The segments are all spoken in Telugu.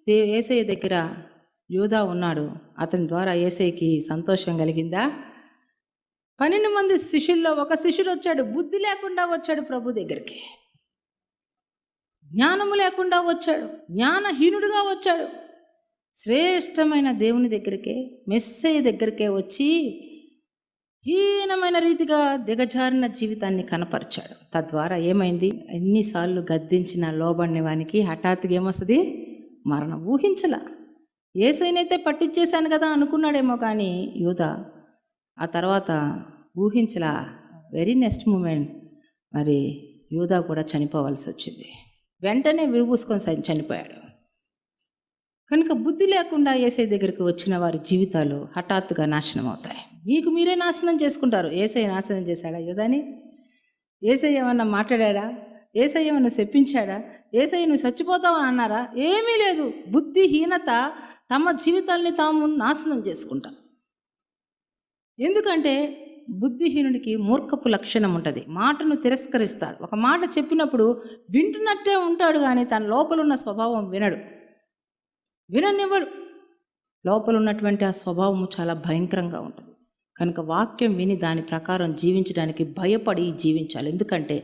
యేసయ్య దగ్గర యూదా ఉన్నాడు. అతని ద్వారా యేసయ్యకి సంతోషం కలిగిందా? 12 మంది శిష్యుల్లో ఒక శిష్యుడు వచ్చాడు, బుద్ధి లేకుండా వచ్చాడు ప్రభు దగ్గరికి, జ్ఞానము లేకుండా వచ్చాడు, జ్ఞానహీనుడుగా వచ్చాడు. శ్రేష్టమైన దేవుని దగ్గరికే, మెస్సయ్య దగ్గరికే వచ్చి హీనమైన రీతిగా దిగజారిన జీవితాన్ని కనపరిచాడు. తద్వారా ఏమైంది? ఎన్నిసార్లు గద్దించిన లోబడిన వానికి హఠాత్తుగా ఏమొస్తుంది? మరణం. ఊహించలా. యేసయ్యనైతే పట్టించేశాను కదా అనుకున్నాడేమో, కానీ యూదా ఆ తర్వాత ఊహించలా. వెరీ నెక్స్ట్ మూమెంట్ మరి యూదా కూడా చనిపోవాల్సి వచ్చింది. వెంటనే విరుబూసుకొని చనిపోయాడు. కనుక బుద్ధి లేకుండా యేసయ్య దగ్గరికి వచ్చిన వారి జీవితాలు హఠాత్తుగా నాశనం అవుతాయి. మీకు మీరే నాశనం చేసుకుంటారు. యేసయ్య నాశనం చేశాడా యూదాని? యేసయ్య ఏమన్నా మాట్లాడా? యేసయ్య ఏమన్నా చెప్పించాడా? యేసయ్య నువ్వు చచ్చిపోతావని అన్నారా? ఏమీ లేదు. బుద్ధిహీనత తమ జీవితాల్ని తాము నాశనం చేసుకుంటారు. ఎందుకంటే బుద్ధిహీనుడికి మూర్ఖపు లక్షణం ఉంటుంది. మాటను తిరస్కరిస్తాడు. ఒక మాట చెప్పినప్పుడు వింటున్నట్టే ఉంటాడు, కానీ తన లోపల ఉన్న స్వభావం విననివ్వడు. లోపల ఉన్నటువంటి ఆ స్వభావము చాలా భయంకరంగా ఉంటుంది. కనుక వాక్యం విని దాని ప్రకారం జీవించడానికి భయపడి జీవించాలి. ఎందుకంటే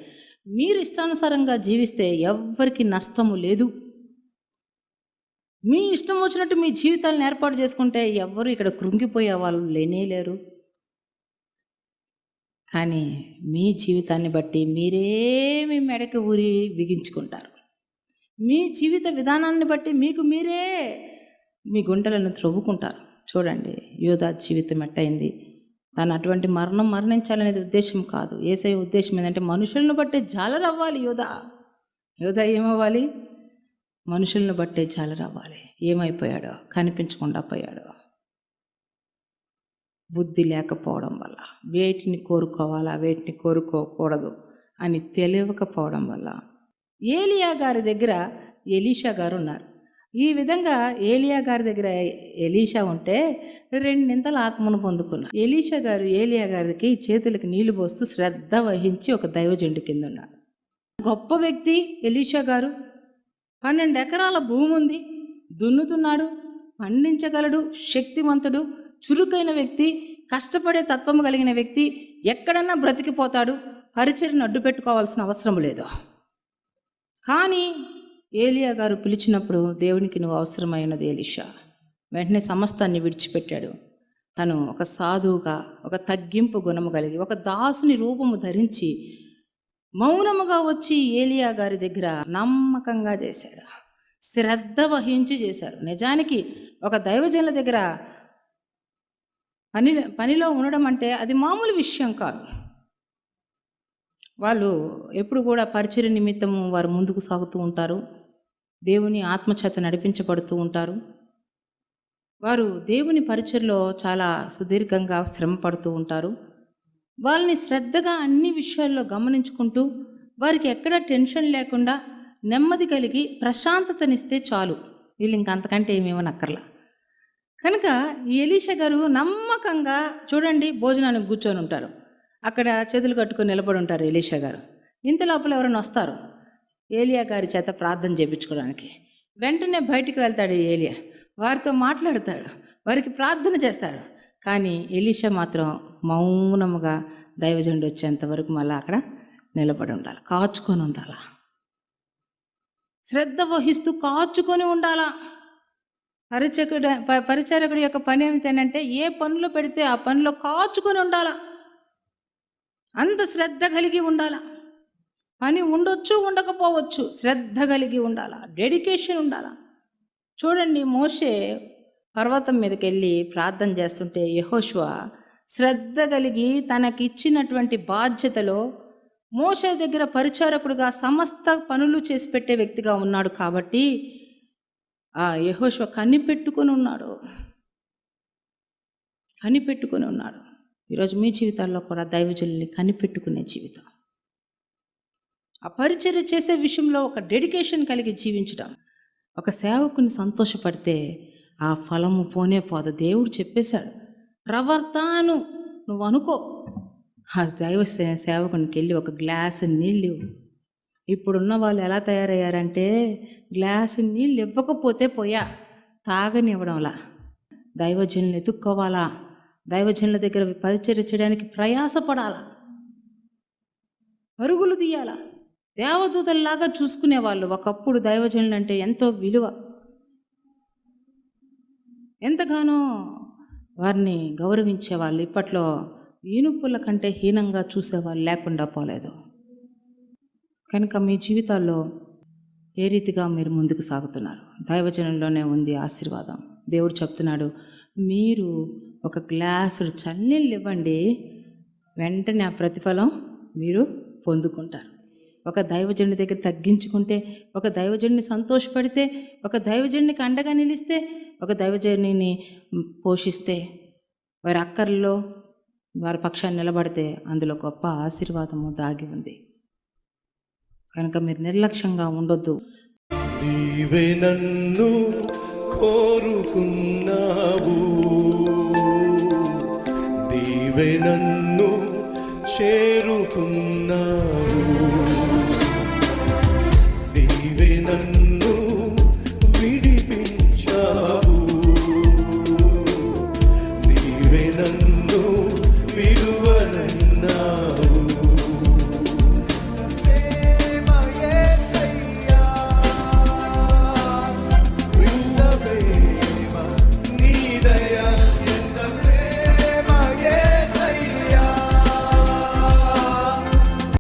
మీరు ఇష్టానుసారంగా జీవిస్తే ఎవ్వరికి నష్టము లేదు. మీ ఇష్టం వచ్చినట్టు మీ జీవితాలను ఏర్పాటు చేసుకుంటే ఎవ్వరు ఇక్కడ కృంగిపోయే వాళ్ళు లేనేలేరు. కానీ మీ జీవితాన్ని బట్టి మీరేమి మెడకి ఊరి బిగించుకుంటారు. మీ జీవిత విధానాన్ని బట్టి మీకు మీరే మీ గుంటలను త్రవ్వుకుంటారు. చూడండి, యూదా జీవితం ఎట్టయింది. తను అటువంటి మరణించాలనేది ఉద్దేశం కాదు. యేసయ్య ఉద్దేశం ఏంటంటే మనుషులను బట్టే జాలరవ్వాలి. యూదా ఏమవ్వాలి? మనుషులను బట్టే జాలరవ్వాలి. ఏమైపోయాడో? కనిపించకుండా పోయాడు. బుద్ధి లేకపోవడం వల్ల, వేటిని కోరుకోవాలా వేటిని కోరుకోకూడదు అని తెలియకపోవడం వల్ల. ఏలియా గారి దగ్గర ఎలీషా గారు ఉన్నారు. ఈ విధంగా ఏలియా గారి దగ్గర ఎలీషా ఉంటే 2 ఆత్మను పొందుకున్నారు. ఏలియా గారికి చేతులకి నీళ్లు పోస్తూ శ్రద్ధ వహించి ఒక దైవజండు కింద ఉన్నాడు. గొప్ప వ్యక్తి ఎలీషా గారు. 12 ఎకరాల భూమి ఉంది, దున్నుతున్నాడు, పండించగలడు, శక్తివంతుడు, చురుకైన వ్యక్తి, కష్టపడే తత్వము కలిగిన వ్యక్తి. ఎక్కడన్నా బ్రతికిపోతాడు. పరిచర్ను అడ్డు పెట్టుకోవాల్సిన అవసరం లేదు. కానీ ఏలియా గారు పిలిచినప్పుడు దేవునికి నువ్వు అవసరమైనది ఎలీషా. వెంటనే సమస్తాన్ని విడిచిపెట్టాడు. తను ఒక సాధువుగా, ఒక తగ్గింపు గుణము కలిగి, ఒక దాసుని రూపము ధరించి మౌనముగా వచ్చి ఏలియా గారి దగ్గర నమ్మకంగా చేశాడు. శ్రద్ధ వహించి చేశారు. నిజానికి ఒక దైవజనుల దగ్గర పనిలో ఉండడం అంటే అది మామూలు విషయం కాదు. వాళ్ళు ఎప్పుడు కూడా పరిచర్య నిమిత్తము వారు ముందుకు సాగుతూ ఉంటారు. దేవుని ఆత్మచేత నడిపించబడుతూ ఉంటారు. వారు దేవుని పరిచర్యలో చాలా సుదీర్ఘంగా శ్రమ పడుతూ ఉంటారు. వాళ్ళని శ్రద్ధగా అన్ని విషయాల్లో గమనించుకుంటూ వారికి ఎక్కడ టెన్షన్ లేకుండా నెమ్మది కలిగి ప్రశాంతతనిస్తే చాలు. వీళ్ళు ఇంకంతకంటే ఏమేమనక్కర్లా. కనుక ఎలీషా గారు నమ్మకంగా చూడండి, భోజనానికి కూర్చొని ఉంటారు. అక్కడ చేతులు కట్టుకొని నిలబడి ఉంటారు ఎలీషా గారు. ఇంత లోపల ఎవరైనా వస్తారు ఏలియా గారి చేత ప్రార్థన చేయించుకోవడానికి. వెంటనే బయటికి వెళ్తాడు ఏలియా, వారితో మాట్లాడతాడు, వారికి ప్రార్థన చేస్తాడు. కానీ ఎలీషా మాత్రం మౌనముగా దైవజనుడు వచ్చేంతవరకు మళ్ళీ అక్కడ నిలబడి ఉండాలి, కాచుకొని ఉండాలా, శ్రద్ధ వహిస్తూ కాచుకొని ఉండాలా. పరిచారకుడి యొక్క పని ఏమిటంటే ఏ పనులు పెడితే ఆ పనిలో కాచుకొని ఉండాలా, అంత శ్రద్ధ కలిగి ఉండాలా. పని ఉండొచ్చు, ఉండకపోవచ్చు, శ్రద్ధ కలిగి ఉండాలా, డెడికేషన్ ఉండాలా. చూడండి, మోషే పర్వతం మీదకి వెళ్ళి ప్రార్థన చేస్తుంటే యెహోషువ శ్రద్ధ కలిగి తనకిచ్చినటువంటి బాధ్యతలో మోషే దగ్గర పరిచారకుడుగా సమస్త పనులు చేసి పెట్టే వ్యక్తిగా ఉన్నాడు. కాబట్టి ఆ యెహోషువ కనిపెట్టుకొని ఉన్నాడు. ఈరోజు మీ జీవితాల్లో కూడా దైవజనుల్ని కనిపెట్టుకునే జీవితం, ఆ పరిచర్య చేసే విషయంలో ఒక డెడికేషన్ కలిగి జీవించడం. ఒక సేవకుని సంతోషపడితే ఆ ఫలము పోనే పోదు. దేవుడు చెప్పేశాడు, ప్రవర్తాను నువ్వు అనుకో. ఆ దైవ సేవకునికి వెళ్ళి ఒక గ్లాసు నీళ్ళు ఇప్పుడున్న వాళ్ళు ఎలా తయారయ్యారంటే గ్లాసు నీళ్ళు ఇవ్వకపోతే పోయా తాగనివ్వడంలా, దైవజనులు ఎత్తుక్కోవాలా, దైవజనుల దగ్గర పరిచర్య చేయడానికి ప్రయాసపడాలా, పరుగులు తీయాలా. దేవదూతల్లాగా చూసుకునేవాళ్ళు. ఒకప్పుడు దైవజనులు అంటే ఎంతో విలువ, ఎంతగానో వారిని గౌరవించేవాళ్ళు. ఇప్పట్లో ఈనుపుల కంటే హీనంగా చూసేవాళ్ళు లేకుండా పోలేదు. కనుక మీ జీవితాల్లో ఏ రీతిగా మీరు ముందుకు సాగుతున్నారు? దైవజనంలోనే ఉంది ఆశీర్వాదం. దేవుడు చెప్తున్నాడు, మీరు ఒక గ్లాసుడు చన్నీళ్ళు ఇవ్వండి, వెంటనే ఆ ప్రతిఫలం మీరు పొందుకుంటారు. ఒక దైవజనుడి దగ్గర తగ్గించుకుంటే, ఒక దైవజనుడిని సంతోషపడితే, ఒక దైవజనుడికి అండగా నిలిస్తే, ఒక దైవజనుడిని పోషిస్తే, వారి అక్కర్లో వారి పక్షాన్ని నిలబడితే అందులో గొప్ప ఆశీర్వాదము దాగి ఉంది. కనుక మీరు నిర్లక్ష్యంగా ఉండొద్దు. నీవే నన్ను కోరుకున్నావు, నీవే నన్ను చేరుకున్నావు.